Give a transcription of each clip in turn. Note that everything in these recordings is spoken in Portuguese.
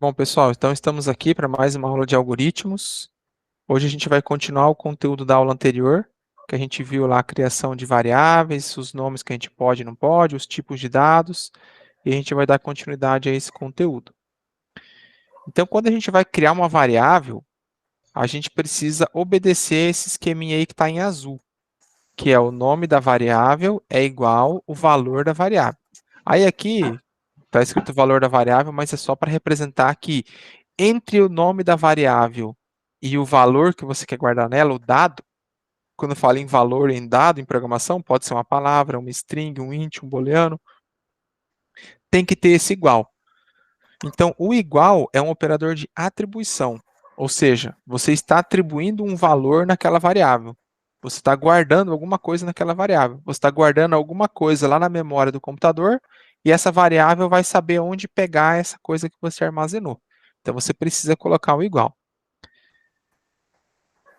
Bom, pessoal, então estamos aqui para mais uma aula de algoritmos. Hoje a gente vai continuar o conteúdo da aula anterior, que a gente viu lá a criação de variáveis, os nomes que a gente pode e não pode, os tipos de dados, e a gente vai dar continuidade a esse conteúdo. Então, quando a gente vai criar uma variável, a gente precisa obedecer esse esqueminha aí que está em azul, que é o nome da variável é igual o valor da variável. Aí aqui está escrito o valor da variável, mas é só para representar que entre o nome da variável e o valor que você quer guardar nela, o dado, quando fala em valor em dado em programação, pode ser uma palavra, uma string, um int, um booleano, tem que ter esse igual. Então, o igual é um operador de atribuição, ou seja, você está atribuindo um valor naquela variável. Você está guardando alguma coisa naquela variável. Você está guardando alguma coisa lá na memória do computador e essa variável vai saber onde pegar essa coisa que você armazenou. Então, você precisa colocar o igual.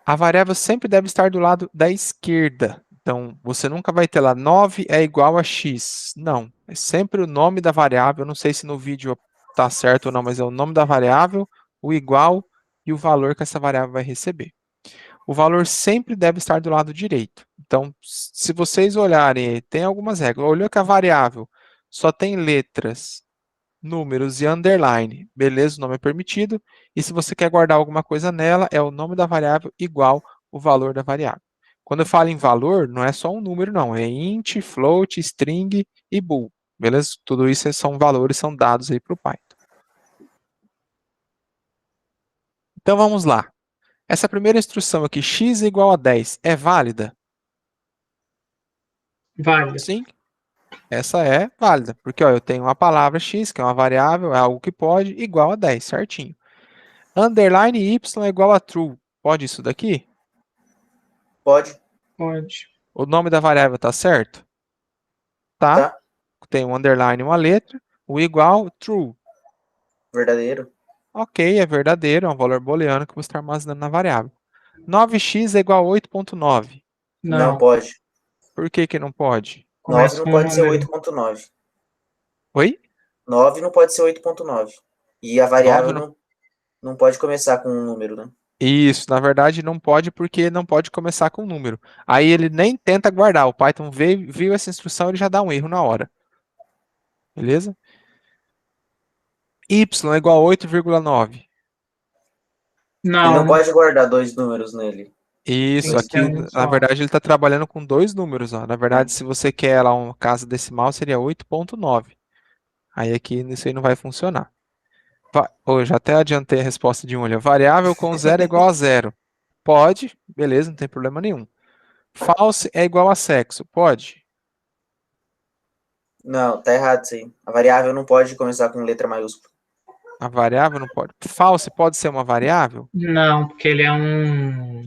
A variável sempre deve estar do lado da esquerda. Então, você nunca vai ter lá 9 é igual a x. Não, é sempre o nome da variável. Eu não sei se no vídeo está certo ou não, mas é o nome da variável, o igual e o valor que essa variável vai receber. O valor sempre deve estar do lado direito. Então, se vocês olharem, tem algumas regras. Olhou que a variável só tem letras, números e underline. Beleza, o nome é permitido. E se você quer guardar alguma coisa nela, é o nome da variável igual o valor da variável. Quando eu falo em valor, não é só um número, não. É int, float, string e bool. Beleza? Tudo isso são valores, são dados aí para o Python. Então vamos lá. Essa primeira instrução aqui, x igual a 10, é válida? Válida. Sim, essa é válida. Porque ó, eu tenho uma palavra x, que é uma variável, é algo que pode, igual a 10, certinho. Underline y é igual a true. Pode isso daqui? Pode, Pode. O nome da variável está certo? Tá. tá? Tem um underline e uma letra. O igual, true. Verdadeiro. Ok, é verdadeiro, é um valor booleano que você está armazenando na variável. 9x é igual a 8.9. Não Não. pode. Por que que não pode? 9 Começa não com um pode ser número. 8.9. Oi? 9 não pode ser 8.9. E a 9 variável não... não pode começar com um número, né? Isso, na verdade não pode porque não pode começar com número. Aí ele nem tenta guardar. O Python viu essa instrução, ele já dá um erro na hora. Beleza? Y é igual a 8,9. Ele Não, não não pode guardar dois números nele. tem Isso, que ser aqui, um na só. verdade, ele está trabalhando com dois números. Ó. Na verdade, se você quer lá uma casa decimal, seria 8.9. Aí aqui, isso aí não vai funcionar. Eu já até adiantei a resposta de um. Olha, variável com zero é igual a zero. Pode, beleza, não tem problema nenhum. False é igual a sexo. Pode? Não, tá errado isso aí. A variável não pode começar com letra maiúscula. A variável não pode. False pode ser uma variável? Não, porque ele é um.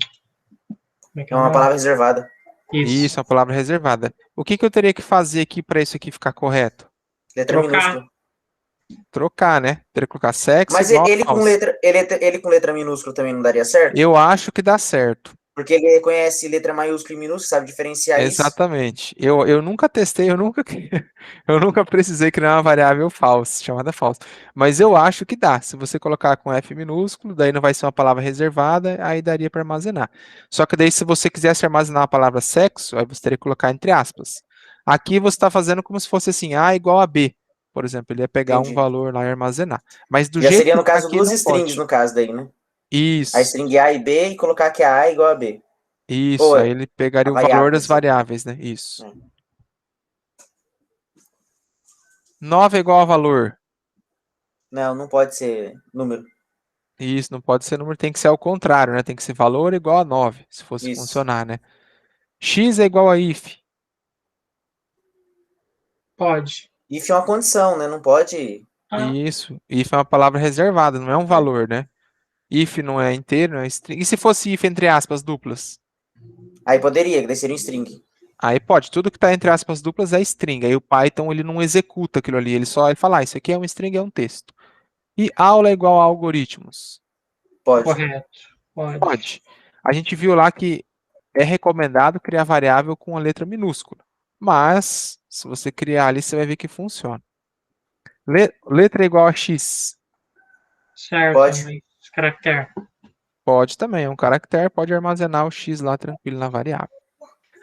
Como é que É é o uma nome? palavra reservada. Isso. Isso, é uma palavra reservada. O que que eu teria que fazer aqui para isso aqui ficar correto? Letra Trocar. minúscula. Trocar, né? Teria que colocar sexo Mas igual a ele com false. letra, ele com letra minúscula também não daria certo? Eu acho que dá certo. Porque ele reconhece letra maiúscula e minúscula, sabe diferenciar isso? Exatamente. Eu nunca testei, eu nunca, eu nunca precisei criar uma variável false, chamada false. Mas eu acho que dá. Se você colocar com F minúsculo, daí não vai ser uma palavra reservada, aí daria para armazenar. Só que daí, se você quisesse armazenar a palavra sexo, aí você teria que colocar entre aspas. Aqui você está fazendo como se fosse assim, A igual a B. Por exemplo, ele ia pegar um Entendi. valor lá e armazenar. Mas do Já jeito seria, que no está caso, aqui, duas não strings, pode. no caso daí, né? A Isso, string A e B e colocar que a A é igual a B. isso. Ou Aí ele a pegaria o valor variável, quer das dizer. variáveis, né? Isso. É. 9 é igual a valor. Não, não pode ser número. Isso, não pode ser número, tem que ser ao contrário, né? Tem que ser valor igual a 9, se fosse Isso. funcionar, né? X é igual a if. Pode. If é uma condição, né? Não pode. Ah, Isso, if é uma palavra reservada, não é um É. valor, né? If não é inteiro, não é string. E se fosse if entre aspas duplas? Aí poderia, que daí seria um string. Aí pode, tudo que está entre aspas duplas é string. Aí o Python ele não executa aquilo ali, ele fala, isso aqui é um string, é um texto. E aula é igual a algoritmos? Pode. correto. Pode. Pode. A gente viu lá que é recomendado criar variável com a letra minúscula. Mas, se você criar ali, você vai ver que funciona. Letra igual a x. Certo, Pode. mas caractere. Pode também, é um caractere, pode armazenar o X lá tranquilo na variável.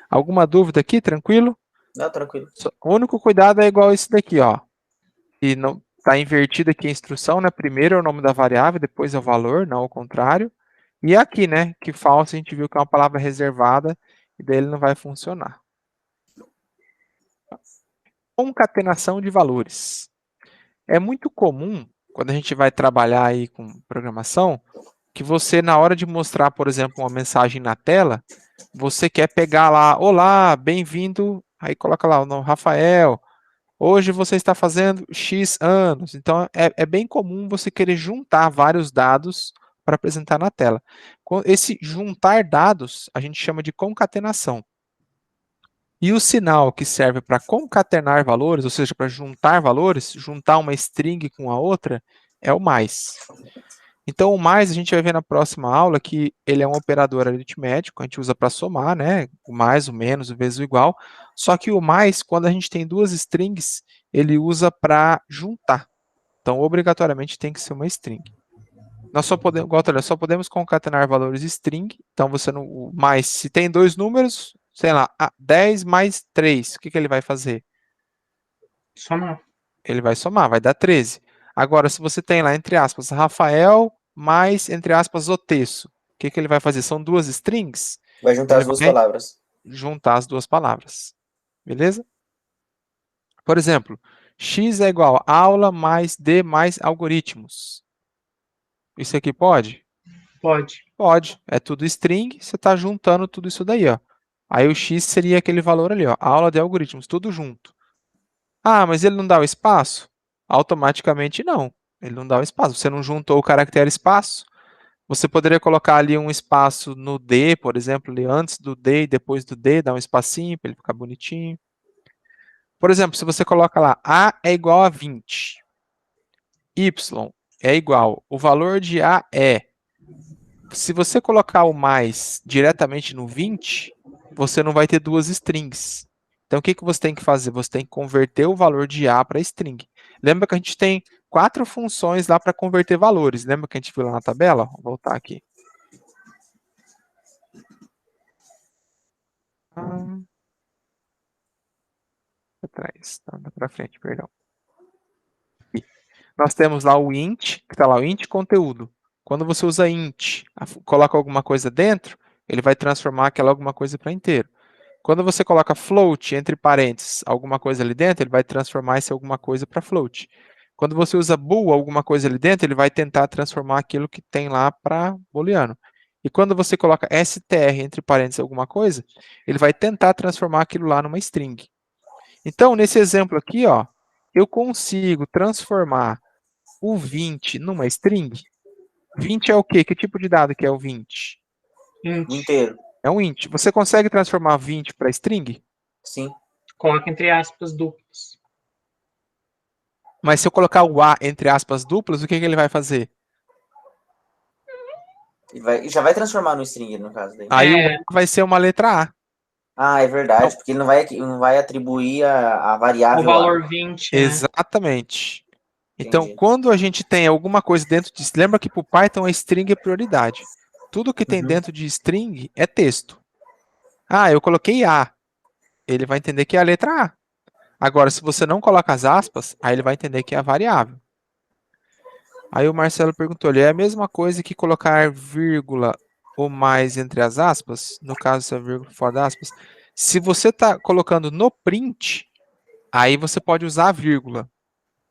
Alguma dúvida aqui, tranquilo? Não, tranquilo. O único cuidado é igual esse daqui, ó. E não tá invertido aqui a instrução, né? Primeiro é o nome da variável, depois é o valor, não ao contrário. E aqui, né, que false a gente viu que é uma palavra reservada e daí ele não vai funcionar. Concatenação de valores. É muito comum, quando a gente vai trabalhar aí com programação, que você, na hora de mostrar, por exemplo, uma mensagem na tela, você quer pegar lá, olá, bem-vindo, aí coloca lá o nome Rafael, hoje você está fazendo X anos. Então, é bem comum você querer juntar vários dados para apresentar na tela. Esse juntar dados, a gente chama de concatenação. E o sinal que serve para concatenar valores, ou seja, para juntar valores, juntar uma string com a outra, é o mais. Então, o mais a gente vai ver na próxima aula que ele é um operador aritmético, a gente usa para somar, né? O mais, o menos, o vezes o igual. Só que o mais, quando a gente tem duas strings, ele usa para juntar. Então, obrigatoriamente tem que ser uma string. Nós só podemos, só podemos concatenar valores string. Então, você não, o mais, se tem dois números, sei lá, 10 mais 3, o que ele vai fazer? Somar. Ele vai somar, vai dar 13. Agora, se você tem lá, entre aspas, Rafael mais, entre aspas, Otesso, o que ele vai fazer? São duas strings? Vai juntar Ele as duas vai palavras. juntar as duas palavras. Beleza? Por exemplo, x é igual a aula mais d mais algoritmos. Isso aqui pode? Pode. Pode. É tudo string, você está juntando tudo isso daí, ó. Aí o x seria aquele valor ali, ó, aula de algoritmos, tudo junto. Ah, mas ele não dá o espaço? Automaticamente não. Ele não dá o espaço. Você não juntou o caractere espaço. Você poderia colocar ali um espaço no D, por exemplo, ali antes do D e depois do D, dar um espacinho para ele ficar bonitinho. Por exemplo, se você coloca lá A é igual a 20, Y é igual, o valor de A é. Se você colocar o mais diretamente no 20, você não vai ter duas strings. Então, o que você tem que fazer? Você tem que converter o valor de A para string. Lembra que a gente tem 4 funções lá para converter valores. Lembra que a gente viu lá na tabela? Vou voltar aqui. Atrás, para frente, perdão. Aqui. Nós temos lá o int, que está lá, o int conteúdo. Quando você usa int, coloca alguma coisa dentro, ele vai transformar aquela alguma coisa para inteiro. Quando você coloca float entre parênteses, alguma coisa ali dentro, ele vai transformar esse alguma coisa para float. Quando você usa bool, alguma coisa ali dentro, ele vai tentar transformar aquilo que tem lá para booleano. E quando você coloca str entre parênteses alguma coisa, ele vai tentar transformar aquilo lá numa string. Então, nesse exemplo aqui, ó, eu consigo transformar o 20 numa string. 20 é o quê? Que tipo de dado que é o 20? Int. O inteiro. É um int. Você consegue transformar 20 para string? Sim. Coloca entre aspas duplas. Mas se eu colocar o A entre aspas duplas, o que ele vai fazer? E já vai transformar no string, no caso daí. Aí o A vai ser uma letra A. Ah, é verdade, porque ele não vai atribuir a variável O valor A. 20, né? Exatamente. Então, Entendi. quando a gente tem alguma coisa dentro de... Lembra que para o Python a string é prioridade. Tudo que tem dentro de string é texto. Ah, eu coloquei A. Ele vai entender que é a letra A. Agora, se você não coloca as aspas, aí ele vai entender que é a variável. Aí o Marcelo perguntou, é a mesma coisa que colocar vírgula ou mais entre as aspas? No caso, se é vírgula fora das aspas. Se você está colocando no print, aí você pode usar a vírgula.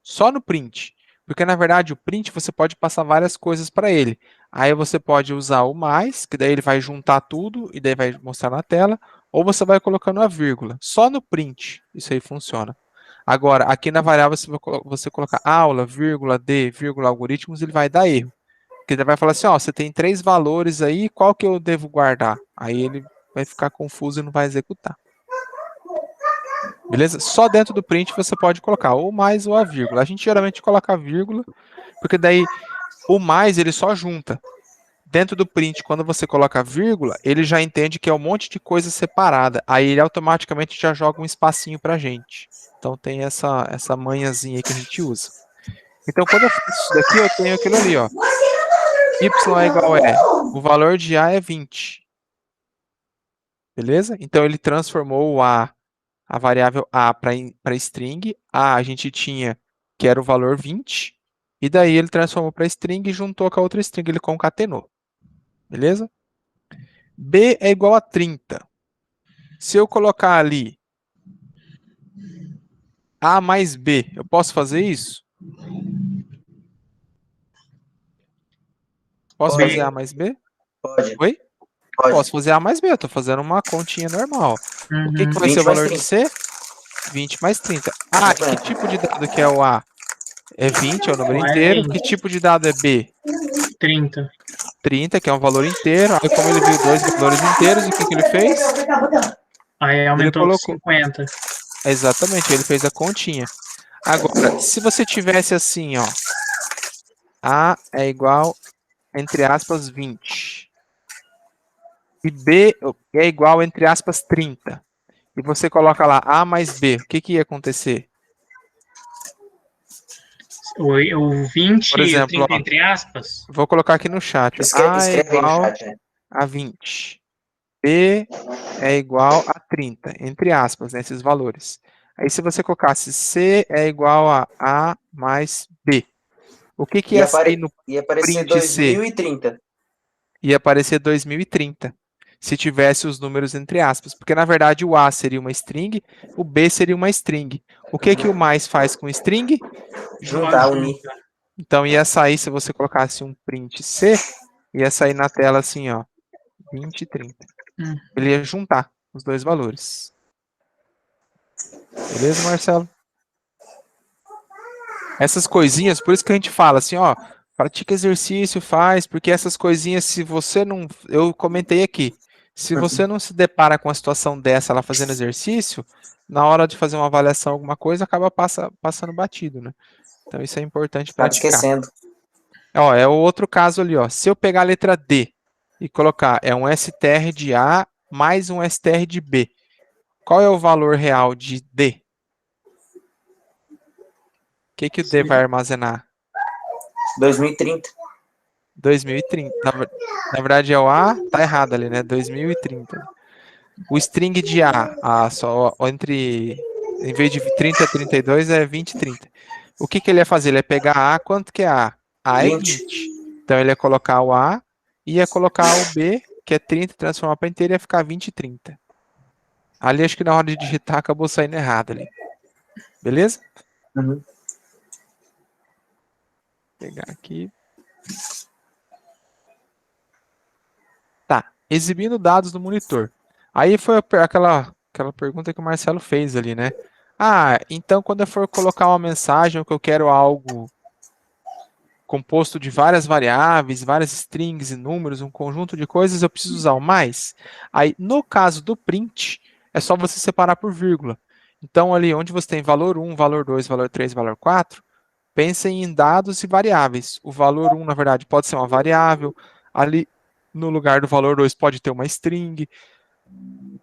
Só no print. Porque, na verdade, o print você pode passar várias coisas para ele. Aí você pode usar o mais, que daí ele vai juntar tudo e daí vai mostrar na tela. Ou você vai colocando a vírgula. Só no print isso aí funciona. Agora, aqui na variável, se você colocar aula, vírgula, d, vírgula, algoritmos, ele vai dar erro. Porque ele vai falar assim, ó, você tem 3 valores aí, qual que eu devo guardar? Aí ele vai ficar confuso e não vai executar. Beleza? Só dentro do print você pode colocar ou mais ou a vírgula. A gente geralmente coloca a vírgula, porque daí o mais ele só junta. Dentro do print, quando você coloca a vírgula, ele já entende que é um monte de coisa separada. Aí ele automaticamente já joga um espacinho pra gente. Então tem essa manhãzinha aí que a gente usa. Então, quando eu faço isso daqui, eu tenho aquilo ali, ó. Y é igual o valor de A é 20. Beleza? Então, ele transformou a variável A para string. A gente tinha que era o valor 20. E daí ele transformou para string e juntou com a outra string, ele concatenou. Beleza? B é igual a 30. Se eu colocar ali A mais B, eu posso fazer isso? Posso Pode. fazer A mais B? Pode. Oi? Pode. Posso fazer A mais B, eu estou fazendo uma continha normal. O que, que vai ser 20 o mais valor de 30. C? 20 mais 30. Ah, e que tipo de dado que é o A? É 20, é o número O A é inteiro. 20. Que tipo de dado é B? 30. 30, que é um valor inteiro. Aí, como ele viu dois valores inteiros, o que, que ele fez? Aí Ele aumentou para colocou. 50. Exatamente, ele fez a continha. Agora, se você tivesse assim, ó, A é igual, entre aspas, 20. E B é igual, entre aspas, 30. E você coloca lá A mais B, o que, que ia acontecer? O 20 Por e o exemplo, 30 ó, entre aspas. vou colocar aqui no chat. Ó, A é Escreve aí no igual chat, né? a 20. B é igual a 30, entre aspas, né, esses valores. Aí, se você colocasse C é igual a A mais B, o que, que ia sair no Ia aparecer print C? 2030. Ia aparecer 2030, se tivesse os números entre aspas, porque na verdade o A seria uma string, o B seria uma string. O que, que o mais faz com string? Juntar, Junta. unir. Então ia sair, se você colocasse um print C, ia sair na tela assim, ó, 20 e 30. Ele ia juntar os dois valores. Beleza, Marcelo? Essas coisinhas, por isso que a gente fala assim, ó, pratica exercício, faz, porque essas coisinhas, se você não, eu comentei aqui, se você não se depara com uma situação dessa lá fazendo exercício, na hora de fazer uma avaliação, alguma coisa, acaba passando batido, né? Então isso é importante Tá praticar. esquecendo. Ó, é o outro caso ali, ó. Se eu pegar a letra D e colocar é um str de A mais um str de B, qual é o valor real de D? O que, que o D vai armazenar? 2030. 2030. Na verdade é o A, tá errado ali, né? 2030. O string de A só entre, em vez de 30 a 32 é 20 e 30. O que, que ele ia fazer? Ele ia pegar A, quanto que é A? A é 20. 20. Então ele ia colocar o A e ia colocar o B, que é 30, transformar para inteiro, ia ficar 20 e 30. Ali acho que na hora de digitar acabou saindo errado ali. Beleza? Uhum. Vou pegar aqui. Tá. Exibindo dados no monitor. Aí foi aquela pergunta que o Marcelo fez ali, né? Ah, então quando eu for colocar uma mensagem ou que eu quero algo composto de várias variáveis, várias strings e números, um conjunto de coisas, eu preciso usar o mais. Aí, no caso do print, é só você separar por vírgula. Então, ali onde você tem valor 1, valor 2, valor 3, valor 4, pensem em dados e variáveis. O valor 1, na verdade, pode ser uma variável. Ali, no lugar do valor 2, pode ter uma string.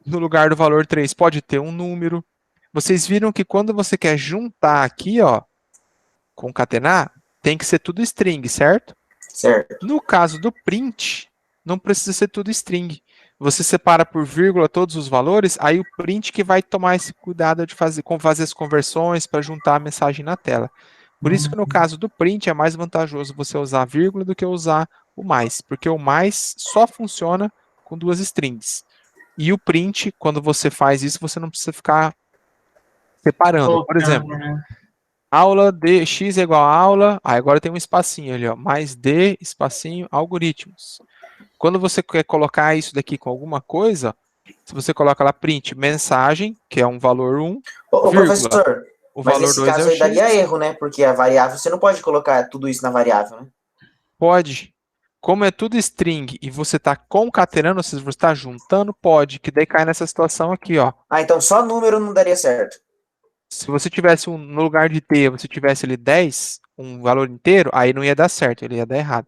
No lugar do valor 3, pode ter um número. Vocês viram que quando você quer juntar aqui, ó, concatenar, tem que ser tudo string, certo? Certo. No caso do print, não precisa ser tudo string. Você separa por vírgula todos os valores, aí o print que vai tomar esse cuidado de fazer as conversões para juntar a mensagem na tela. Por isso que no caso do print é mais vantajoso você usar vírgula do que usar o mais, porque o mais só funciona com duas strings. E o print, quando você faz isso, você não precisa ficar separando. Por exemplo, aula de x é igual a aula, agora tem um espacinho ali, ó, mais d, espacinho, algoritmos. Quando você quer colocar isso daqui com alguma coisa, se você coloca lá print mensagem, que é um valor 1, Ô, vírgula, professor, o mas valor nesse 2 é caso o aí daria x, erro, né? Porque a variável, você não pode colocar tudo isso na variável, né? pode. Como é tudo string e você está concatenando, ou seja, você está juntando, pode, que daí cai nessa situação aqui, ó. Ah, então só número não daria certo. Se você tivesse no lugar de t, você tivesse ali 10, um valor inteiro, aí não ia dar certo, ele ia dar errado.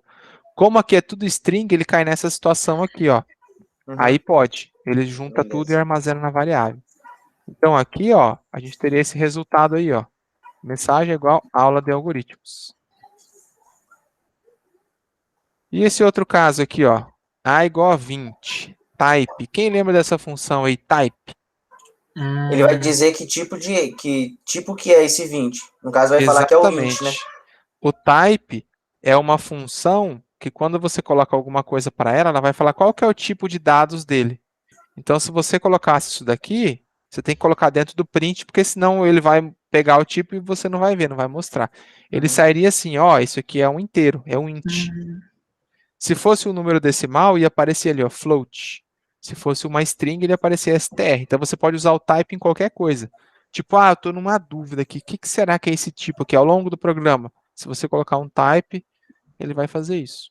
Como aqui é tudo string, ele cai nessa situação aqui, ó. Uhum. Aí pode, ele junta tudo e armazena na variável. Então aqui, ó, a gente teria esse resultado aí, ó. Mensagem é igual aula de algoritmos. E esse outro caso aqui, ó, A igual a 20, type. Quem lembra dessa função aí, type? Ele vai dizer que tipo que é esse 20. No caso, vai falar que é o 20, né? Exatamente. O type é uma função que quando você coloca alguma coisa para ela, ela vai falar qual que é o tipo de dados dele. Então, se você colocasse isso daqui, você tem que colocar dentro do print, porque senão ele vai pegar o tipo e você não vai ver, não vai mostrar. Ele sairia assim, ó, isso aqui é um inteiro, é um int. Se fosse um número decimal, ia aparecer ali, ó, float. Se fosse uma string, ele ia aparecer str. Então, você pode usar o type em qualquer coisa. Tipo, eu estou numa dúvida aqui, o que será que é esse tipo aqui ao longo do programa? Se você colocar um type, ele vai fazer isso.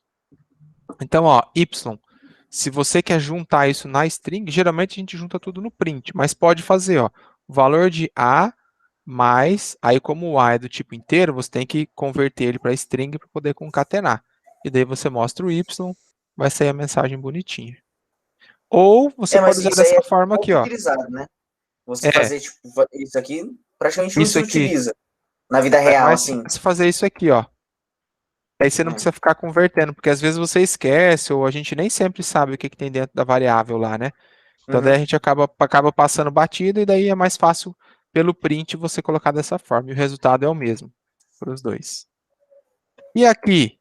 Então, ó, y. Se você quer juntar isso na string, geralmente a gente junta tudo no print, mas pode fazer, ó, o valor de A mais, aí como o A é do tipo inteiro, você tem que converter ele para string para poder concatenar. E daí você mostra o y, vai sair a mensagem bonitinha. Ou você pode Mas usar isso aí dessa é forma aqui, pouco ó. utilizado, né? Você É, fazer, tipo, isso aqui, praticamente não isso se aqui. utiliza na vida É real, mais assim. fácil fazer isso aqui, ó. Aí você não Hum. precisa ficar convertendo, porque às vezes você esquece, ou a gente nem sempre sabe o que tem dentro da variável lá, né? Então daí a Uhum. gente acaba passando batida e daí é mais fácil pelo print você colocar dessa forma. E o resultado é o mesmo para os dois. E aqui,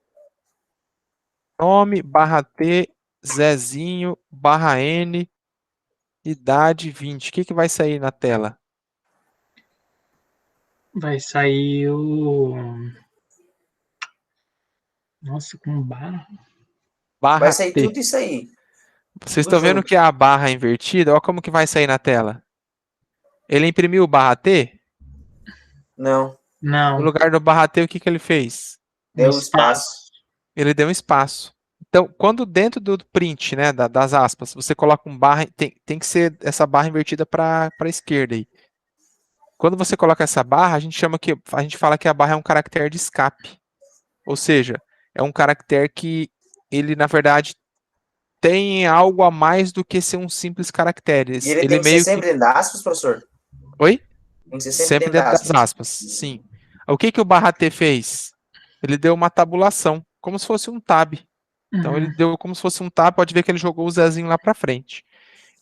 nome barra T, Zezinho, barra N, idade 20. O que vai sair na tela? Vai sair o. Nossa, com barra. Vai Barra sair T. tudo isso aí, Vocês tudo estão vendo junto. que a barra é invertida? Olha como que vai sair na tela. Ele imprimiu o barra T? Não, No Não, lugar do barra T, o que ele fez? um deu espaço. espaço. Ele deu um espaço. Então, quando dentro do print, né, das aspas, você coloca um barra, tem que ser essa barra invertida para a esquerda aí. Quando você coloca essa barra, a gente fala que a barra é um caractere de escape. Ou seja, é um caractere que ele, na verdade, tem algo a mais do que ser um simples caractere. E ele Ele tem que ser meio que. sempre dentro de aspas, professor? Oi? Tem que ser sempre Sempre dentro de dentro das aspas. aspas, sim. O que o barra T fez? Ele deu uma tabulação, como se fosse um tab. Então ele Uhum. deu como se fosse um tab, pode ver que ele jogou o Zezinho lá para frente.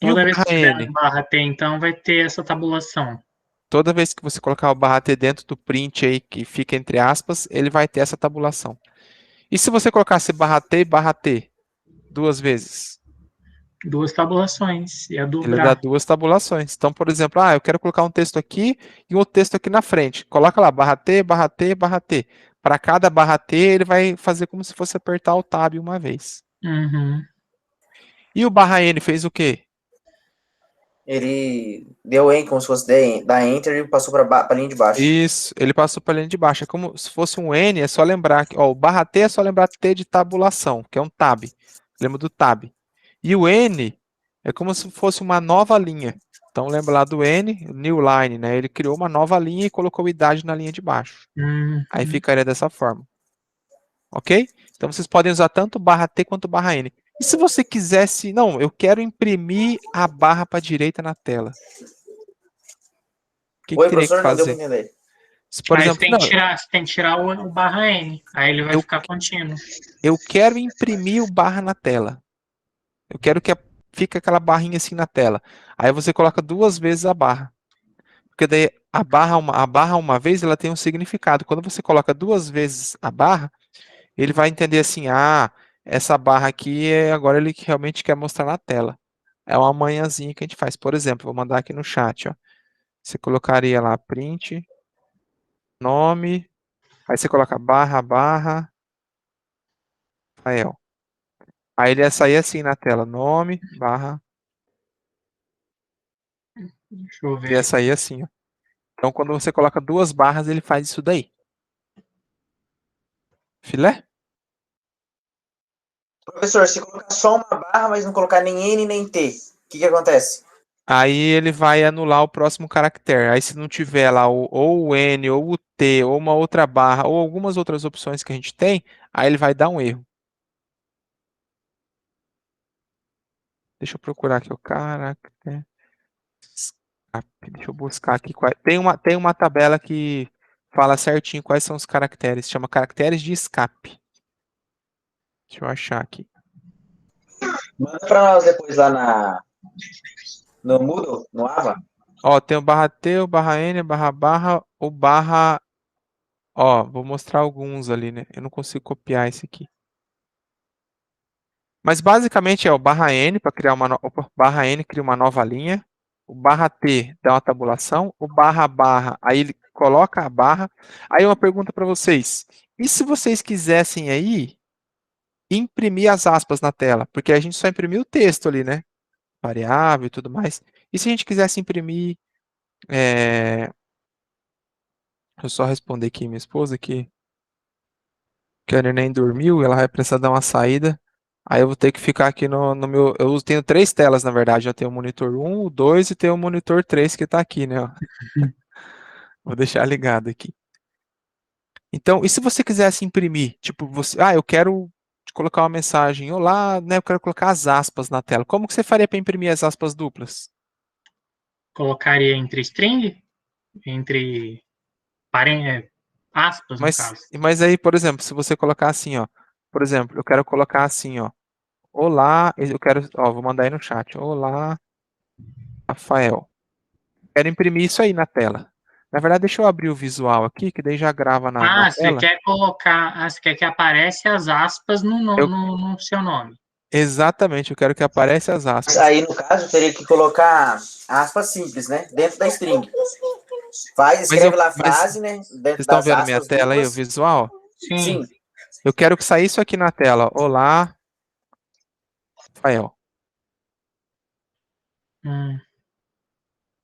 E o Toda vez barra que tiver um N? barra T, então, vai ter essa tabulação. Toda vez que você colocar o barra T dentro do print aí, que fica entre aspas, ele vai ter essa tabulação. E se você colocasse barra T duas vezes? Duas tabulações. Ia Ele dá dobrar. duas tabulações. Então, por exemplo, eu quero colocar um texto aqui e um outro texto aqui na frente. Coloca lá, barra T, barra T, barra T. Para cada barra T, ele vai fazer como se fosse apertar o tab uma vez. Uhum. E o barra N fez o quê? Ele deu como se fosse dar enter e passou para a linha de baixo. Isso, ele passou para a linha de baixo. É como se fosse um N, é só lembrar que, ó, o barra T é só lembrar T de tabulação, que é um tab. Lembra do tab. E o N é como se fosse uma nova linha. Então lembra lá do N, new line, né? Ele criou uma nova linha e colocou idade na linha de baixo. Aí Uhum. ficaria dessa forma. Ok? Então vocês podem usar tanto barra T quanto barra N. E se você quisesse, não, eu quero imprimir a barra para a direita na tela. O que Oi, teria que professor, não deu para fazer? entender. Se, por Aí exemplo, não, você tem que tirar o barra N. Aí ele vai eu ficar contínuo. Eu quero imprimir o barra na tela. Eu quero que fique aquela barrinha assim na tela. Aí você coloca duas vezes a barra. Porque daí a barra uma vez ela tem um significado. Quando você coloca duas vezes a barra, ele vai entender assim, essa barra aqui agora ele realmente quer mostrar na tela. É uma manhãzinha que a gente faz. Por exemplo, vou mandar aqui no chat, ó. Você colocaria lá print, nome, aí você coloca barra, barra, Rafael. Aí ele ia sair assim na tela, nome, barra, Deixa eu ele ia ver. sair assim, ó. Então, quando você coloca duas barras, ele faz isso daí. Filé? Professor, se colocar só uma barra, mas não colocar nem N nem T, o que acontece? Aí ele vai anular o próximo caractere. Aí se não tiver lá ou o N, ou o T, ou uma outra barra, ou algumas outras opções que a gente tem, aí ele vai dar um erro. Deixa eu procurar aqui o caractere. Escape. Deixa eu buscar aqui. Tem uma tabela que fala certinho quais são os caracteres. Chama caracteres de escape. Deixa eu achar aqui. Manda pra nós depois lá no Moodle, no Ava. Ó, tem o barra T, o barra N, barra, o barra... Ó, vou mostrar alguns ali, né? Eu não consigo copiar esse aqui. Mas basicamente é o barra N para criar o barra N cria uma nova linha, o barra T dá uma tabulação, o barra, aí ele coloca a barra. Aí uma pergunta para vocês. E se vocês quisessem aí imprimir as aspas na tela? Porque a gente só imprimiu o texto ali, né? Variável e tudo mais. E se a gente quisesse imprimir... Deixa eu só responder aqui minha esposa que a neném dormiu, ela vai precisar dar uma saída. Aí eu vou ter que ficar aqui no meu. Eu tenho 3 telas, na verdade. Eu tenho o monitor 1, o 2 e tenho o monitor 3 que está aqui, né? Ó. Vou deixar ligado aqui. Então, e se você quisesse imprimir? Tipo, eu quero colocar uma mensagem. Olá, né? Eu quero colocar as aspas na tela. Como que você faria para imprimir as aspas duplas? Colocaria entre string, entre aspas, no caso. Mas aí, por exemplo, se você colocar assim, ó. Por exemplo, eu quero colocar assim, ó. Olá, eu quero. Ó, vou mandar aí no chat. Olá, Rafael. Quero imprimir isso aí na tela. Na verdade, deixa eu abrir o visual aqui, que daí já grava na Você tela. quer colocar, você quer que apareça as aspas no seu nome. Exatamente, eu quero que apareça as aspas. Aí, no caso, eu teria que colocar aspas simples, né? Dentro da string. Escreve lá a frase, né? Dentro Vocês estão das vendo minha aspas tela aí, o duplas. visual? Sim. Eu quero que saia isso aqui na tela. Olá, Rafael.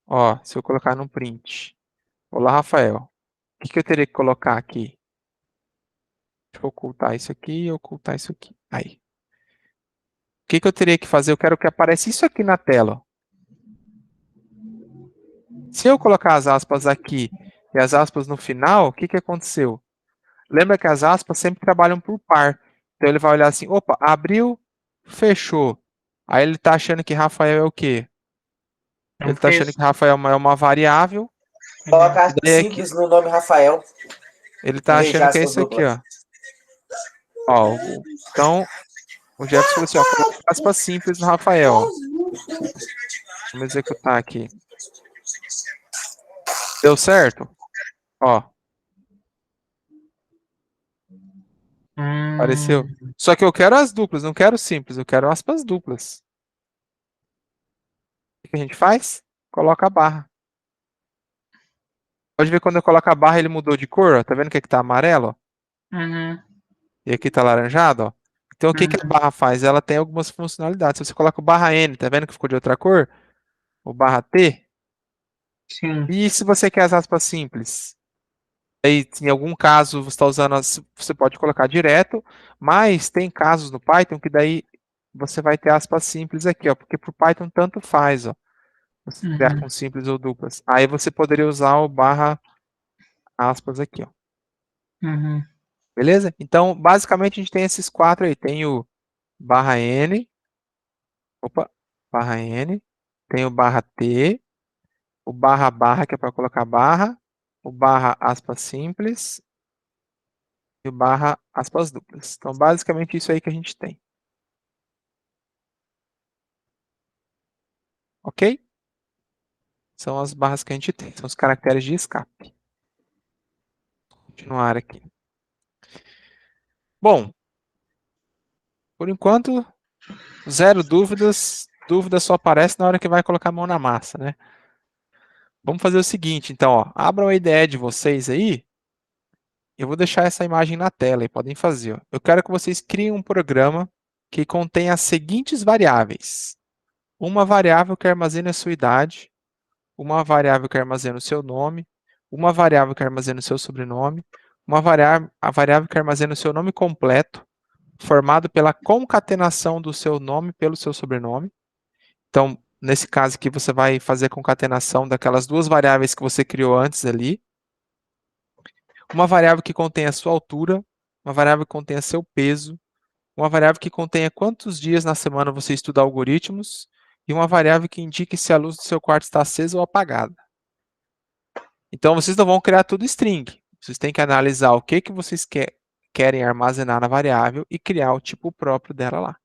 Ó, se eu colocar no print. Olá, Rafael. O que eu teria que colocar aqui? Deixa eu ocultar isso aqui e ocultar isso aqui. Aí. O que eu teria que fazer? Eu quero que apareça isso aqui na tela. Se eu colocar as aspas aqui e as aspas no final, o que aconteceu? Lembra que as aspas sempre trabalham por par. Então ele vai olhar assim, opa, abriu, fechou. Aí ele está achando que Rafael é o quê? Ele está achando que Rafael é uma variável. Coloca aspas Daí simples no nome Rafael. ele está achando que é isso aqui, ó. Então, o Jefferson falou assim, ó, coloca aspas simples no Rafael. Ó. Vamos executar aqui. Deu certo? Ó. Apareceu. Só que eu quero as duplas, não quero simples, eu quero aspas duplas. O que a gente faz? Coloca a barra. Pode ver quando eu coloco a barra ele mudou de cor, ó. Tá vendo que aqui tá amarelo? Ó? E aqui tá laranjado, ó. Então o que a barra faz? Ela tem algumas funcionalidades. Se você coloca o barra N, tá vendo que ficou de outra cor? O barra T. Sim. E se você quer as aspas simples? Aí, em algum caso, você está usando você pode colocar direto, mas tem casos no Python que daí você vai ter aspas simples aqui, ó, porque para o Python tanto faz, ó, você criar com simples ou duplas. Aí você poderia usar o barra aspas aqui, ó. Beleza? Então, basicamente, a gente tem esses 4 aí. Tem o barra N, barra N, tem o barra T, o barra, que é para colocar barra, o barra aspas simples, e o barra aspas duplas. Então, basicamente, isso aí que a gente tem. Ok? São as barras que a gente tem, são os caracteres de escape. Vou continuar aqui. Bom, por enquanto, zero dúvidas. Dúvida só aparece na hora que vai colocar a mão na massa, né? Vamos fazer o seguinte, então, ó, abram a IDE de vocês aí. Eu vou deixar essa imagem na tela e podem fazer. Ó. Eu quero que vocês criem um programa que contém as seguintes variáveis. Uma variável que armazena a sua idade, uma variável que armazena o seu nome, uma variável que armazena o seu sobrenome, a variável que armazena o seu nome completo, formado pela concatenação do seu nome pelo seu sobrenome. Então, nesse caso aqui, você vai fazer a concatenação daquelas duas variáveis que você criou antes ali. Uma variável que contenha a sua altura, uma variável que contenha seu peso, uma variável que contenha quantos dias na semana você estuda algoritmos e uma variável que indique se a luz do seu quarto está acesa ou apagada. Então, vocês não vão criar tudo string. Vocês têm que analisar o que vocês querem armazenar na variável e criar o tipo próprio dela lá.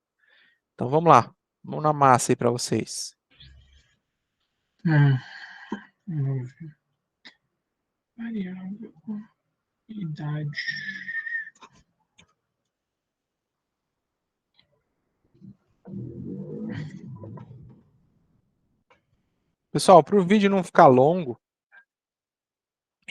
Então vamos lá, vamos na massa aí para vocês. Vamos ver. Variável, idade. Pessoal, para o vídeo não ficar longo,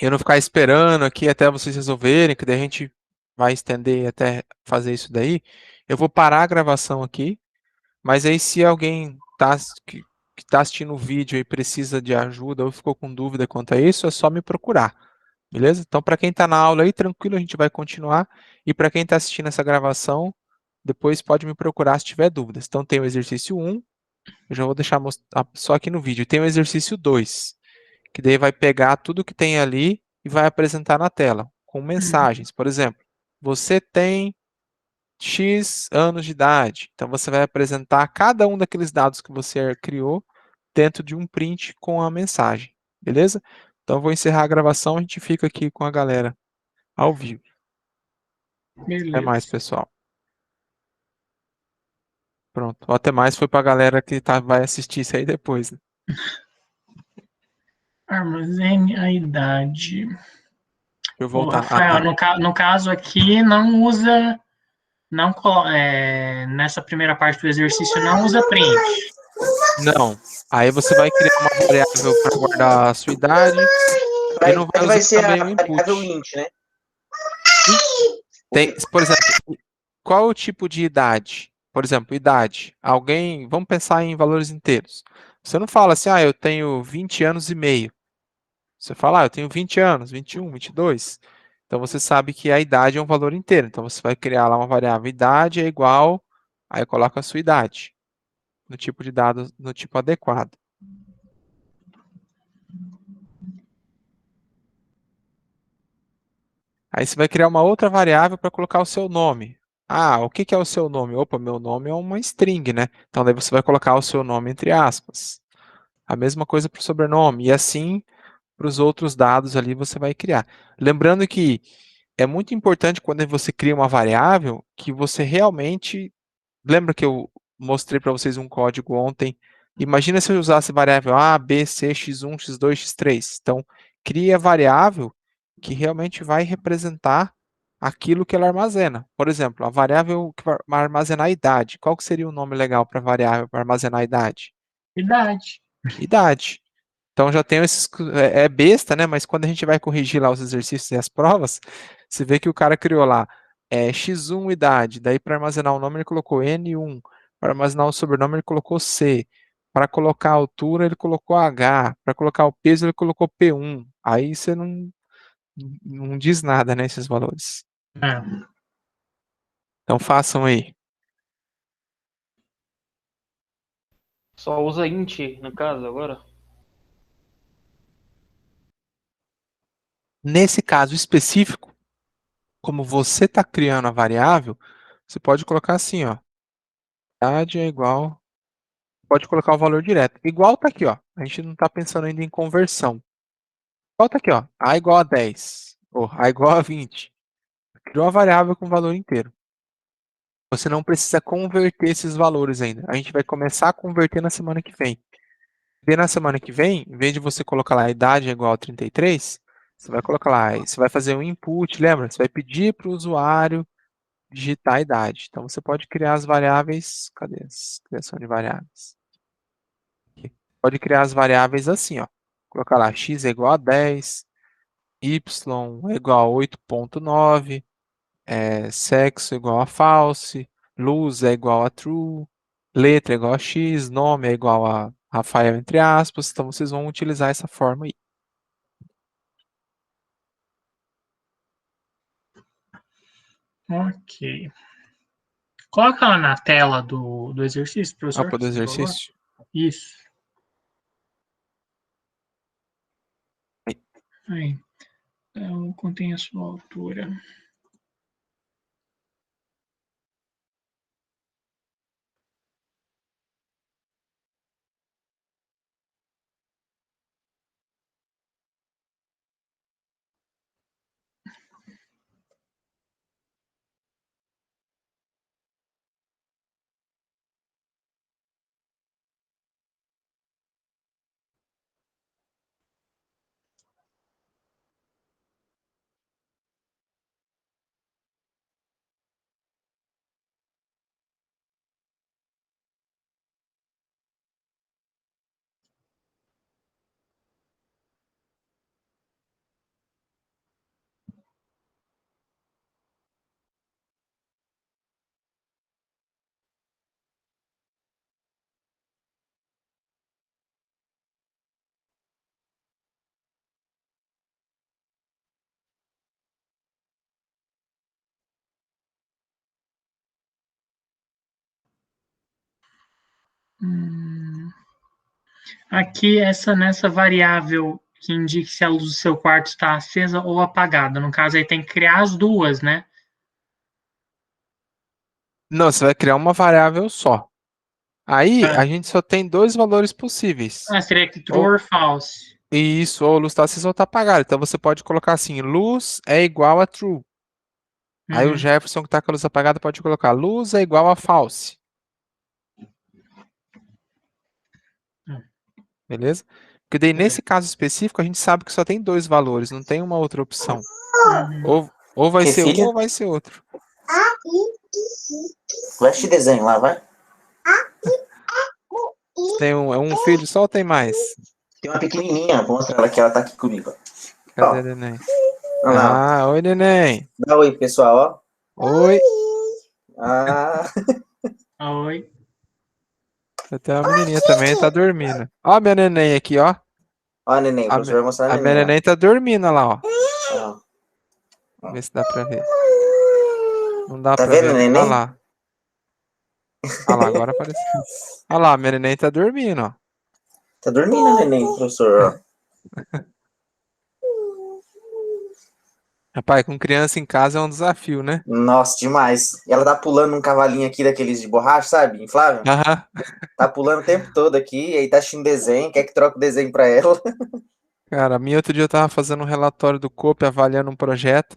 eu não ficar esperando aqui até vocês resolverem, que daí a gente vai estender até fazer isso daí, eu vou parar a gravação aqui, mas aí se alguém que está assistindo o vídeo e precisa de ajuda ou ficou com dúvida quanto a isso, é só me procurar, beleza? Então, para quem está na aula aí, tranquilo, a gente vai continuar, e para quem está assistindo essa gravação, depois pode me procurar se tiver dúvidas. Então, tem o exercício 1, eu já vou deixar só aqui no vídeo, tem o exercício 2, que daí vai pegar tudo que tem ali e vai apresentar na tela, com mensagens. Por exemplo, você tem X anos de idade. Então, você vai apresentar cada um daqueles dados que você criou dentro de um print com a mensagem, beleza? Então, eu vou encerrar a gravação, a gente fica aqui com a galera ao vivo. Até mais, Beleza. pessoal. Pronto. O até mais foi para a galera que vai assistir isso aí depois, né? Armazene a idade. Deixa eu Ô, voltar. Rafael, no caso aqui, não usa. Não, nessa primeira parte do exercício, não usa print. Não. Aí você vai criar uma variável para guardar a sua idade e não vai Vai usar ser a também o variável input. int, né? Tem, por exemplo, qual é o tipo de idade? Por exemplo, idade. Alguém, vamos pensar em valores inteiros. Você não fala assim, eu tenho 20 anos e meio. Você fala, eu tenho 20 anos, 21, 22. Então você sabe que a idade é um valor inteiro. Então você vai criar lá uma variável idade é igual, aí coloca a sua idade no tipo de dado, no tipo adequado. Aí você vai criar uma outra variável para colocar o seu nome. O que é o seu nome? Opa, meu nome é uma string, né? Então daí você vai colocar o seu nome entre aspas. A mesma coisa para o sobrenome. E assim, para os outros dados ali você vai criar. Lembrando que é muito importante quando você cria uma variável que você realmente. Lembra que eu mostrei para vocês um código ontem? Imagina se eu usasse variável A, B, C, x1, x2, x3. Então, cria a variável que realmente vai representar aquilo que ela armazena. Por exemplo, a variável que vai armazenar a idade. Qual que seria o nome legal para a variável para armazenar a idade? Idade. Idade. Então já tem esses. É besta, né? Mas quando a gente vai corrigir lá os exercícios e as provas, você vê que o cara criou lá x1 idade, daí para armazenar o nome ele colocou n1, para armazenar o sobrenome ele colocou c, para colocar a altura ele colocou h, para colocar o peso ele colocou p1. Aí você não diz nada, né? Esses valores. É. Então façam aí. Só usa int, no caso, agora? Nesse caso específico, como você está criando a variável, você pode colocar assim, ó. Idade é igual. Pode colocar o valor direto. Igual tá aqui, ó. A gente não está pensando ainda em conversão. Igual tá aqui, ó. A igual a 10. Ou A igual a 20. Criou a variável com valor inteiro. Você não precisa converter esses valores ainda. A gente vai começar a converter na semana que vem. E na semana que vem, em vez de você colocar lá a idade é igual a 33, você vai colocar lá, você vai fazer um input, lembra? Você vai pedir para o usuário digitar a idade. Então você pode criar as variáveis. Cadê a criação de variáveis? Aqui. Pode criar as variáveis assim, ó. Colocar lá x é igual a 10, y é igual a 8.9, sexo é igual a false, luz é igual a true, letra é igual a x, nome é igual a Rafael entre aspas. Então vocês vão utilizar essa forma aí. Ok. Coloca lá na tela do exercício, professor, Mapa do por favor. exercício. Isso. Aí. Então, contém a sua altura. Aqui, nessa variável que indica se a luz do seu quarto está acesa ou apagada. No caso, aí tem que criar as duas, né? Não, você vai criar uma variável só. Aí, Ah, a gente só tem dois valores possíveis. seria que true Ou or false. isso, ou luz está acesa ou está apagada. Então, você pode colocar assim, luz é igual a true. Aí, o Uhum. Jefferson que está com a luz apagada pode colocar luz é igual a false. Beleza? Porque daí, nesse caso específico, a gente sabe que só tem dois valores, não tem uma outra opção. Uhum. Ou vai Que ser um filha? ou vai ser outro. Vai te desenho lá, vai. Tem um filho só ou tem mais? Tem uma pequenininha, vou mostrar ela aqui, ela tá aqui comigo. Cadê Ó, a neném? olha lá, ó. Ah, oi, neném. Dá oi, pessoal, Oi. ó. Ah, Oi. Tem uma menininha também, tá dormindo. Ó a minha neném aqui, ó. ó, neném, o A, professor vai mostrar a a minha neném, neném tá dormindo olha lá, ó. ó. Vamos ver se dá pra ver. Não dá Tá pra vendo, ver. Olha neném? lá. Olha lá, agora apareceu. Olha lá, a minha neném tá dormindo, ó. Tá dormindo, neném, professor, ó. Rapaz, com criança em casa é um desafio, né? Nossa, demais. E ela tá pulando um cavalinho aqui daqueles de borracha, sabe? Inflável. Aham. Tá pulando o tempo todo aqui, e aí tá assistindo desenho, quer que troque o desenho pra ela. Cara, a minha outro dia eu tava fazendo um relatório do COP, avaliando um projeto.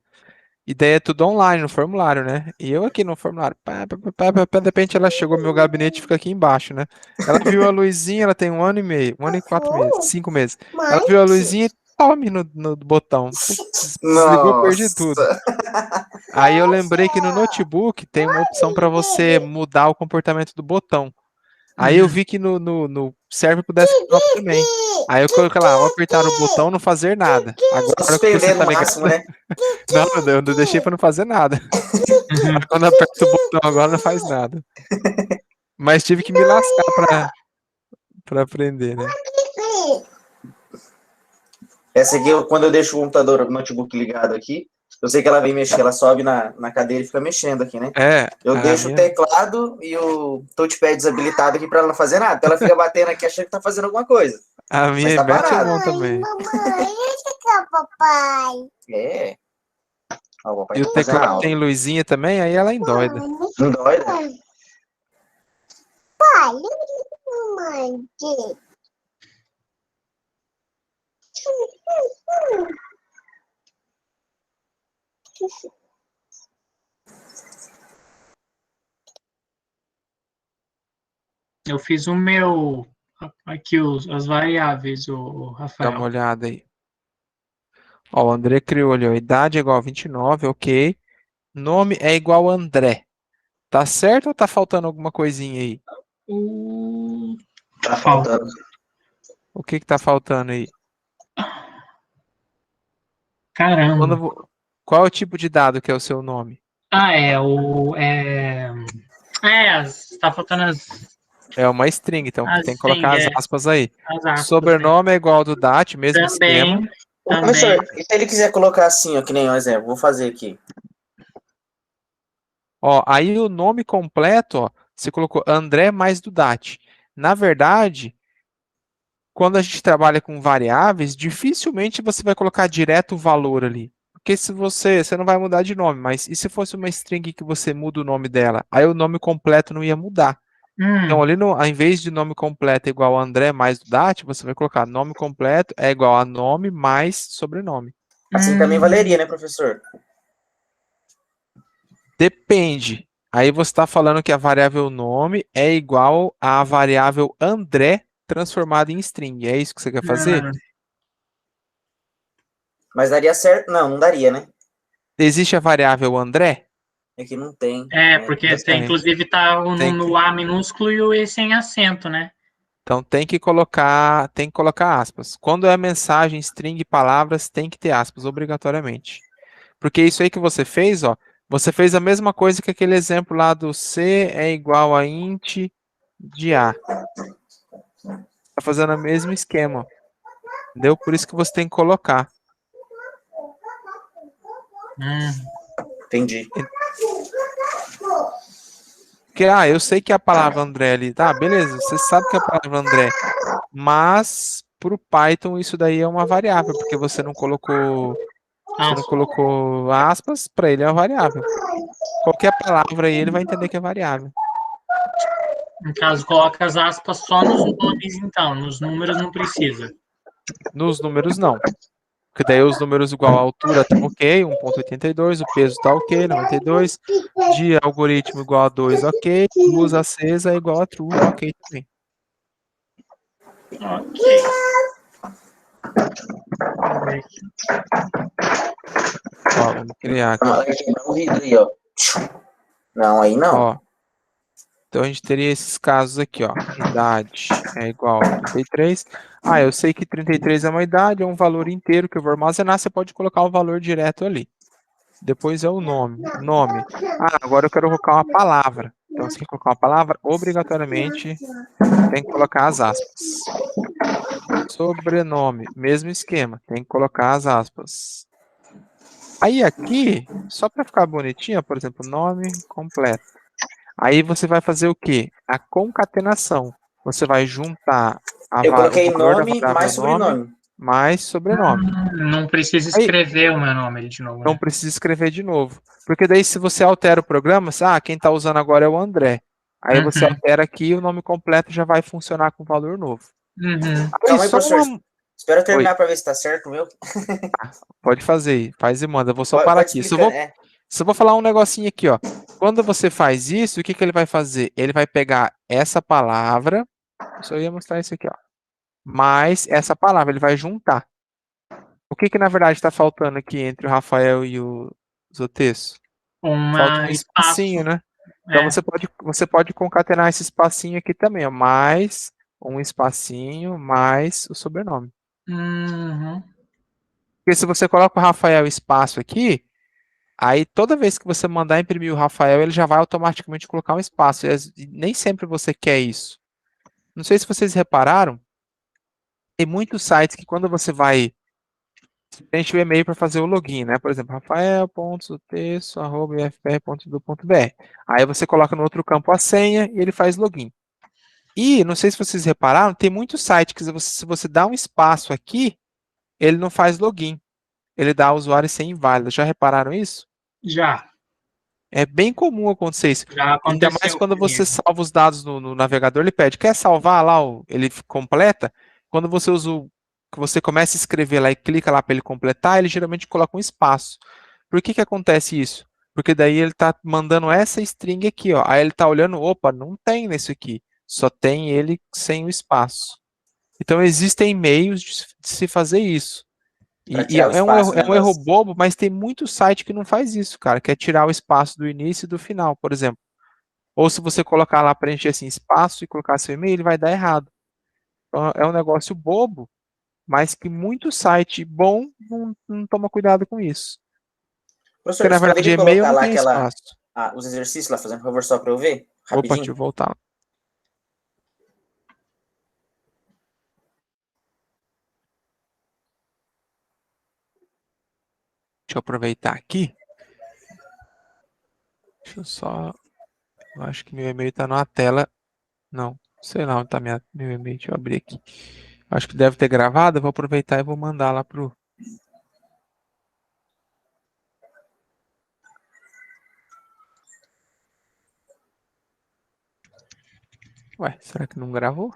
E daí é tudo online no formulário, né? E eu aqui no formulário, de repente ela chegou no meu gabinete e fica aqui embaixo, né? Ela viu a luzinha, ela tem 1 ano e meio, 1 ano e 4 meses, 5 meses. Ela viu a luzinha e tome no botão. Putz, desligou, eu perdi tudo. Nossa. Aí eu lembrei que no notebook tem uma opção para você mudar o comportamento do botão. Aí eu Uhum. vi que no serve pro desktop também. Aí eu coloquei lá, ao apertar o botão, não fazer nada. Agora, Só na hora que você suspender tá no ligado, máximo, né? não, eu não deixei para não fazer nada. Uhum. Quando aperta o botão agora não faz nada. Mas tive que me lascar pra aprender, né? Essa aqui, quando eu deixo o computador, o notebook ligado aqui, eu sei que ela vem mexer, ela sobe na cadeira e fica mexendo aqui, né? É, Eu a deixo o minha, teclado e o touchpad desabilitado aqui pra ela não fazer nada. Então ela fica batendo aqui achando que tá fazendo alguma coisa. a Mas minha tá mete a parado. mão também. Mamãe, onde tá o papai? É. Ó, o papai E o tá fazendo teclado aula. tem luzinha também, aí ela endoida. Não dói, né? Pai, mamãe. Eu fiz o meu. Aqui as variáveis, o Dá uma Rafael. olhada aí. Ó, o André criou ali, ó, idade é igual a 29, ok. Nome é igual a André. Tá certo ou tá faltando alguma coisinha aí? Tá Falta. faltando. O que que tá faltando aí? Caramba. Qual é o tipo de dado que é o seu nome? Tá faltando É uma string, então as tem que string, colocar as aspas aí. as O aspas, né? sobrenome é igual ao do Dat, mesmo esquema. Também, Ô, professor, também. e se ele quiser colocar assim, ó, que nem um exemplo, vou fazer aqui. Ó, aí o nome completo, ó, você colocou André mais Dudati. Na verdade, quando a gente trabalha com variáveis, dificilmente você vai colocar direto o valor ali. Porque se você não vai mudar de nome, mas e se fosse uma string que você muda o nome dela? Aí o nome completo não ia mudar. Então, ali no, ao invés de nome completo é igual a André mais Dudati, você vai colocar nome completo é igual a nome mais sobrenome. Assim também valeria, né, professor? Depende. Aí você está falando que a variável nome é igual à variável André transformada em string. É isso que você quer fazer? Mas daria certo? Não, não daria, né? Existe a variável André? É que não tem. Porque Tem. inclusive tá Tem no que, A minúsculo e o E sem acento, né? então tem que colocar aspas. Quando é mensagem, string, palavras, tem que ter aspas, obrigatoriamente. Porque isso aí que você fez, ó, você fez a mesma coisa que aquele exemplo lá do C é igual a int de A. Tá fazendo o mesmo esquema, entendeu? Por isso que você tem que colocar. Entendi. Porque, eu sei que a palavra André ali, tá, beleza, você sabe que é a palavra André, mas para o Python isso daí é uma variável, porque você não colocou aspas, para ele é uma variável. Qualquer palavra aí ele vai entender que é variável. No caso, coloca as aspas só nos nomes, então. Nos números não precisa. Nos números não. Porque daí os números igual a altura tá ok, 1,82, o peso tá ok, 92, de algoritmo igual a 2, ok, luz acesa é igual a true, ok também. Ok. Vamos ver aqui. Ó, vamos criar aqui. Não, vai quebrar um vidro aí, ó. Não, aí não. Ó, então a gente teria esses casos aqui, ó. Idade é igual a 33. Eu sei que 33 é uma idade, é um valor inteiro que eu vou armazenar, você pode colocar o valor direto ali. Depois é o nome. Nome. Agora eu quero colocar uma palavra. Então, se quer colocar uma palavra, obrigatoriamente tem que colocar as aspas. Sobrenome, mesmo esquema, tem que colocar as aspas. Aí aqui, só para ficar bonitinho, por exemplo, nome completo. Aí você vai fazer o quê? A concatenação. Você vai juntar Eu o coloquei valor da nome variável mais nome sobrenome. mais sobrenome. Não precisa Aí escrever o meu nome ali de novo, não né? precisa escrever de novo. Porque daí se você altera o programa, quem está usando agora é o André. Aí você Uhum. altera aqui e o nome completo já vai funcionar com valor novo. Uhum. Aí Calma aí, só professor. uma... Espera eu Oi, terminar para ver se tá certo o meu. pode fazer, faz e manda. Eu vou só Pode, parar pode aqui. explicando. Só vou falar um negocinho aqui, ó. Quando você faz isso, o que que ele vai fazer? Ele vai pegar essa palavra, só ia mostrar isso aqui, ó. Mais essa palavra, ele vai juntar. O que que na verdade está faltando aqui entre o Rafael e o Zotesso? Falta um Espaço. espacinho, né? Então É. você pode concatenar esse espacinho aqui também, ó. Mais um espacinho, mais o sobrenome. Uhum. Porque se você coloca o Rafael espaço aqui, aí toda vez que você mandar imprimir o Rafael, ele já vai automaticamente colocar um espaço. E nem sempre você quer isso. Não sei se vocês repararam, tem muitos sites que quando você vai preenche o e-mail para fazer o login, né? Por exemplo, rafael.sutesso@ifpr.edu.br. Aí você coloca no outro campo a senha e ele faz login. E não sei se vocês repararam, tem muitos sites que se você dá um espaço aqui, ele não faz login. Ele dá usuário sem inválido. Já repararam isso? Já. É bem comum acontecer isso. Já Ainda mais aconteceu quando você comigo. salva os dados no navegador, ele pede, quer salvar lá, ele completa. Quando você usa que você começa a escrever lá e clica lá para ele completar, ele geralmente coloca um espaço. Por que que acontece isso? Porque daí ele está mandando essa string aqui, ó. Aí ele está olhando, opa, não tem nesse aqui. Só tem ele sem o espaço. Então existem meios de se fazer isso. Para E tirar o espaço do é um erro negócio. bobo, mas tem muito site que não faz isso, cara, que é tirar o espaço do início e do final, por exemplo. Ou se você colocar lá, preencher assim, espaço e colocar seu e-mail, ele vai dar errado. Então, é um negócio bobo, mas que muito site bom não toma cuidado com isso. Professor, Porque, na você verdade, poderia e-mail colocar não lá tem espaço. os exercícios lá, fazendo um favor só para eu ver? Opa, deixa Rapidinho. eu voltar. Deixa eu aproveitar aqui. Deixa eu só... Eu acho que meu e-mail está na tela. Não, sei lá onde está meu e-mail. Deixa eu abrir aqui. Acho que deve ter gravado. Eu vou aproveitar e vou mandar lá pro... Ué, será que não gravou?